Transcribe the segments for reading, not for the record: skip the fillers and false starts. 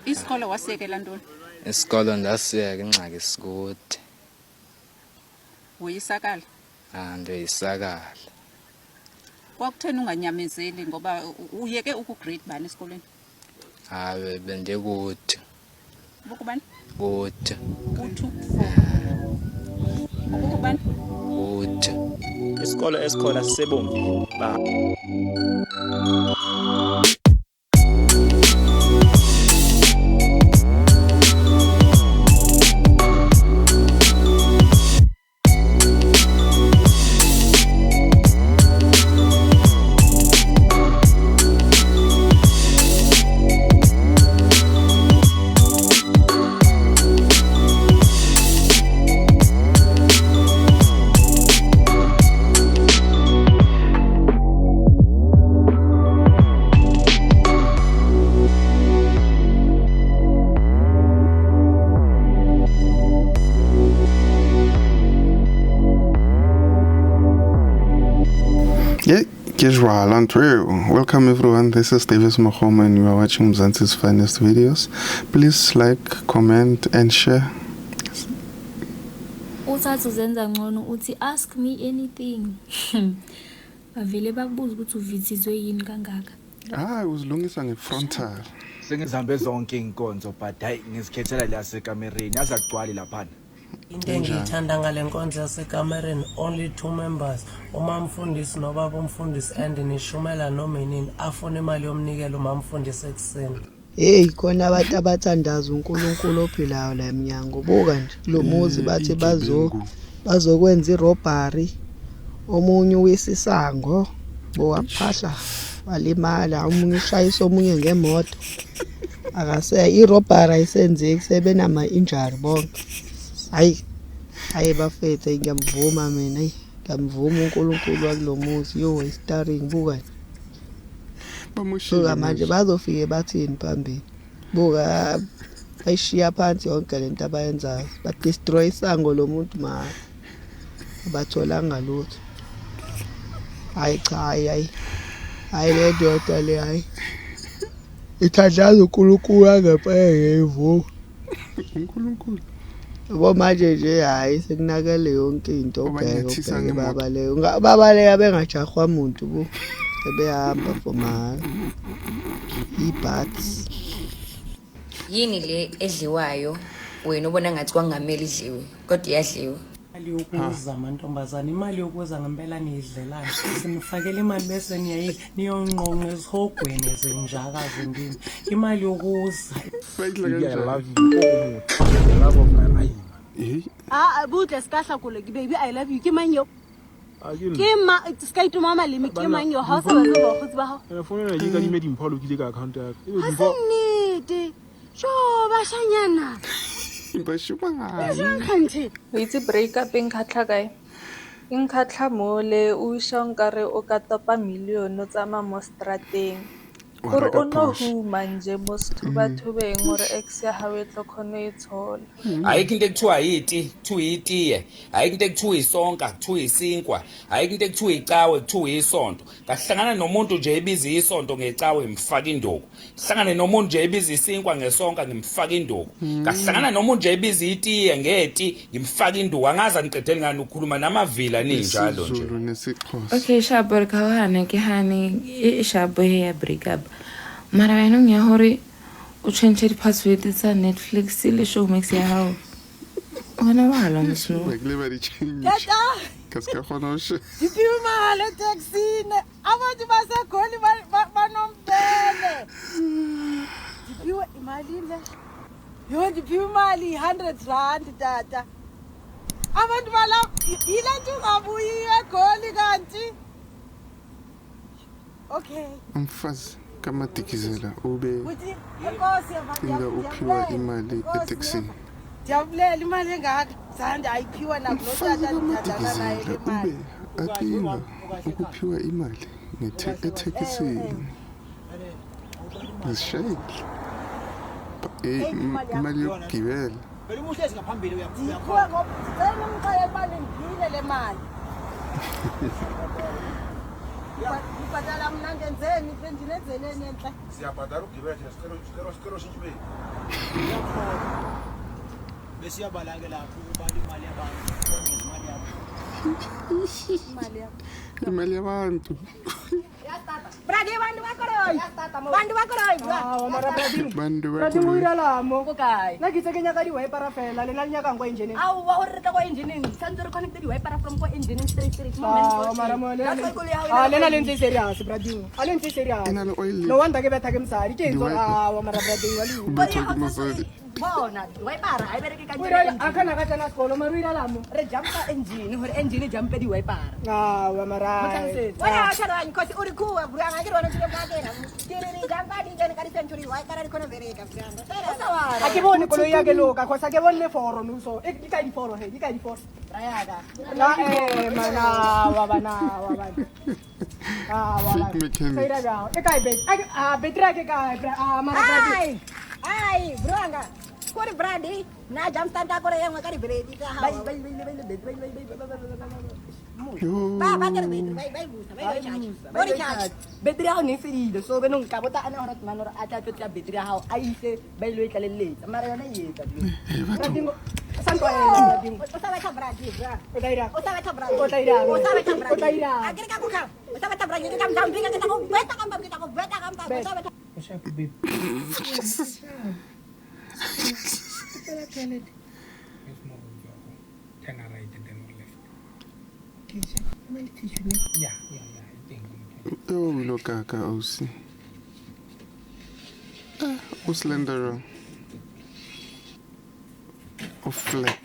Isikolo wasiyekela ntoni? Isikolo ndasiyeka ingxaki isikude. Uyisakala? Ndoyisakala. Kwakutheni unganyamezeli ngoba uyeke ukugrade bani esikoleni? Bendikude. Ukubani? Kude. Uthu. Ukubani? Kude. Isikolo esikhona sisebomvu. Welcome everyone, this is Davis Mahoma and you are watching Mzansi's finest videos. Please like, comment and share. Uthatha uzenza ngcono uthi ask me anything. Bavele bakubuza ukuthi uvithizwe yini kangaka. Uzilungisa ngefrontal. Sengizihambe zonke inkonzo but hayi ngizikhethela la sekamereni yaza kugcwala lapha. Into engiyithanda ngale nkonzo yasekamereni only 2 members, umamfundisi nobaba umfundisi and nishumela noma yini afuna imali yomnikelo umamfundisi ekseni. Hey khona abantu abathandaza uNkulunkulu ophilayo la eminyango. Buka nje lo muzi bathi bazokwenza irobbery. Omunye wesisango bowaphahla walimala, omunye ushayisa omunye ngemoto. Akase irobbery ayisenzeki sebenama injury bonke. Hayi bafethe ngiyamvuma mina, ngiyamvuma uNkulunkulu wakulomuzi yo starring buka. Buka manje bazofike bathini phambili. Buka bayishiya phansi yonke lento abayenzayo. Ba destroy isango lomuntu ma batholanga lutho. Hayi cha hayi le ndoda le hayi. Ithandaza uNkulunkulu angempela evu. uNkulunkulu. Bo manje nje hayi sekunakele yonke into obheke baba leyo. Baba leyo bengajahwa umuntu bu. Sebehamba foma ibats. Yini le edliwayo wena ubona ngathi kwangameli idliwe kodwa iyadliwa? Imali yokuza amantombazana, imali yokuza ngempela niyidlelana. Sinifakela imali bese niyonqonqa esihogweni ezenjaka zindini. Imali yokuza. Love of my life. Butle skahla kule baby I love you ke manyo. Ke ma ska itu mama le ke manyo ha se ba go go ba ha. Phone na ke di mpholo ke ka account ya. Hasenete. Sho ba shanyana. Ba shuba ngayo. Khanthe. O itse break up nkhatla kae? Nkhatla mole o shankare o ka topa million tsa ma mo strateng. Gore o no huma nje mo sithubathubeng gore ex ya hawe tlo khona ithola. Ayikho into ekuthiwa yiti, kuthiwa itiye. Ayikho into ekuthiwa isonka, kuthiwa isinkwa. Ayikho into ekuthiwa icawe, kuthiwa isonto. Kahlangana nomuntu nje ebiza isonto ngecawe ngimfaka induku. Hlangane nomuntu nje ebiza isinkwa ngesonka ngimfaka induku. Kahlangana nomuntu nje ebiza itiye ngeti ngimfaka induku. Angaza niqedele ngani ukukhuluma namavila ninjalo nje. Okay, Shabor kawana ke hani Shabo ya break up. Mara wena ngiya hore o change di password tsa Netflix le Showmax ya hao. Ona ba la msno. Maglebari change. Tata. Kaska khona she. Dipiwe mahalo taxine. Abantu basegoli banombele. Dipiwe imali le. Yo dipiwe imali 100 rand tata. Abantu bala ilantu ngabuyi egoli kanti. Okay. Umfazi kamatikizela ube inga uphiwa imali etaxini. Diyabulela imali engaka sanda ayiphiwa nakulotata ndithandana naye imali. Akinga ukuphiwa imali etekisini. Zishayile. Imali yokugibela. Belimuhlezi ngaphambili uyakhola ngoba ngicela ngixaye imali ngidile le mali. Ubhadala mna ngenzeni bendinenzeleni entle. Siyabhadala ukugibela sikero shintshibe. Besiyabala ke lapho ubani imali yabantu, imali yakho. Imali yakho. Imali yabantu. Brady bantu bakoroy. Bantu bakoroy. Mara Bantu Brady muira lamo. Ko kae? Na kitse kenya ka di wiper fela, le na nyaka ngwa engineering. Aw, wa o reta ko engineering. Santse re connected di wiper from ko engineering straight. Mara mo le. Le na le ntse serious Brady. Ale ntse serious. Ina le oil. No wonder ke betha ke msari ke nzo mara Brady wali. Ubetha kumasadi. Bona, wiper ai bereke ka Ura akana ka tana skolo maruira lamo. Re jumpa engine, hore engine jumpe di wiper. Wa mara. Wala achara nkosi uri kuwa buranga ke rona tshile pakena. Kiri jumpa di jana ka di century wiper ri khona bereka buranga. A ke bone koloi ya ke loka khosa ke bone foro no so. E di ka di foro he, di ka di foro. Rayaga. Na mana wa bana. Wala. Sai da ga. E kai bet. Betra ke ka mara Brady. Ai, buranga. Kori Brady, na jam stand ka kore yang kari beredi ka ha. Bai. Ba ter bai busa, bai charge. Bori charge. Betri ha ni ferida, so be non kabota ana horat manor acha to betri ha ai se bai lo ikalele. Mara yana ye ka. Dingo. Santo ai dingo. Osabe ta Brady, bra. Otaira. Osabe ta Brady. Otaira. Osabe ta Brady. Otaira. Agir ka buka. Osabe ta Brady, kita jam pinga kita ko beta kam Osabe ta. Shaku babe. Turn right and then left. Yeah, I think. Oh, look at Osi. Slender. Or flat.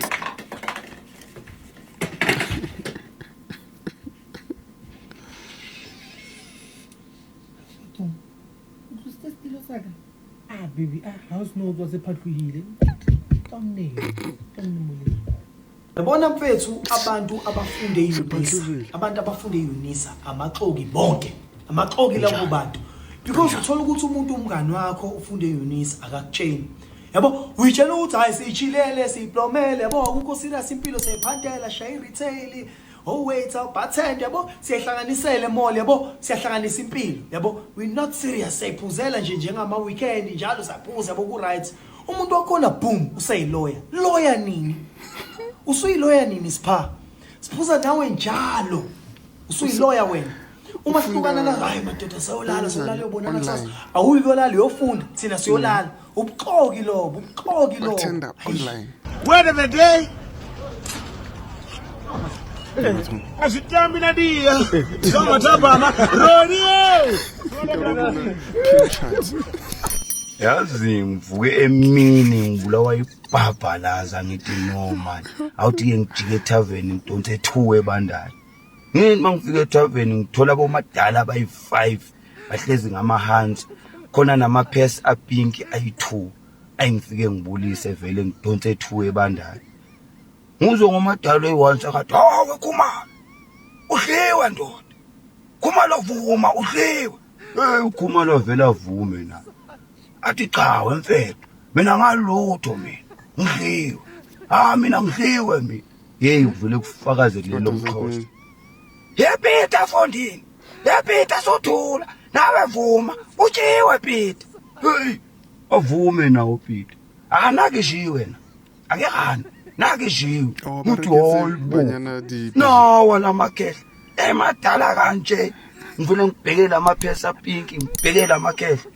Baby, house note was a part for healing. Yabona mfethu abantu abafunde eUnisa, abantu abafunde eUnisa amaxoki bonke. Amaxoki labo bantu. Because uthola ukuthi umuntu umngani wakho ufunde eUnisa akakutsheni. Yabo, uyitshela ukuthi hayi sichilele, siplomele, yabo akukho serious impilo siyaphantela, shaya retail. Oh waiter, bartender, yabo siyahlanganisele mall, yabo siyahlanganisa impilo. Yabo, we not serious, siyaphuzela nje njengama weekend njalo saphuza yabo ku right. Umuntu wakhona boom usayiloya. Lawyer nini? Usuyiloya nini sipha? Siphuza nawe njalo. Usuyiloya wena. Uma sihlukana la hayi madoda sayolala yobona ngathi awuyolala uyofunda thina siyolala. Ubuxoki lobo. Tender online. Word of the day. Asitambi na dia. Kama tabana. Roni. Yazi ngivuke emini ngibulawa ibhabhalaza ngithi no man awuthi ke ngijike etavern ngidonse 2 ebandayo ngini mangifika etavern ngithola bomadala abayi5 bahlezi ngamahands khona namaphesi apink ayi2 ayingifike ngibulise vele ngidonse 2 ebandayo nguzwe ngomadala eyi1 akathi hawe Khumalo uhliwe ndoda Khumalo vuma uhliwe Khumalo vela avume na athi cha wemfethu mina ngalutho mina ngidliwe mina ngidliwe mina hey uvule kufakaze lelo mkhosi yepita fondini yepita sothula nawe vuma utshiwe Peter hey avume nawo Peter akanakishiwe wena akehana nakishiwe uthi holbanyana di no wala makehla emadala kanje ngifuna ngibhekela amaphesa pink ngibhekela amakehla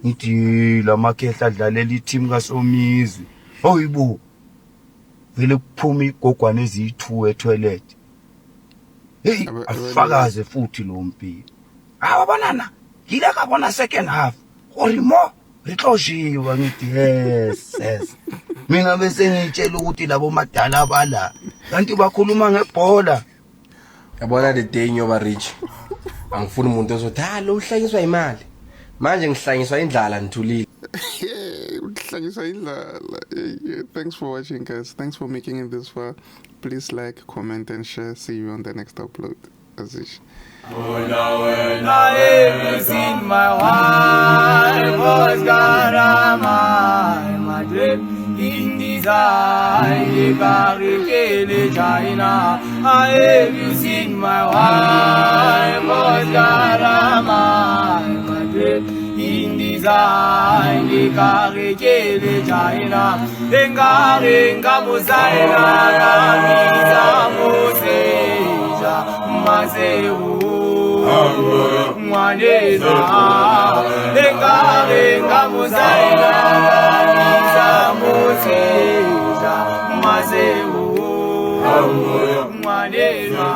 ngithi lamakehla adlalela i-team kaSomizi oyibo vele kuphuma igogwane ezi2 etoilet hey afakaze futhi lo mpilo ababonana yila kabona second half orimo rihloshiwe ngithi yes mina bese ngitshela ukuthi labo madala abala kanti bakhuluma ngebhola yabona the day nyoba rich angifuni umuntu ozothi lo uhlanyiswa imali manje ngihlanyiswa indlala nithulile. Thanks for watching, guys. Thanks for making it this far. Please like, comment and share. See you on the next upload. Azish. When I ever seen my wife was gone, my dream in this design, the caricate China. Have you seen my wife? Oh, Jarama, in design, the caricate China. Engarenga Musaina, Miza Museja, Mazeu. Mwaneza Engarenga Musaina Miza Museja Mazeu Mwaneza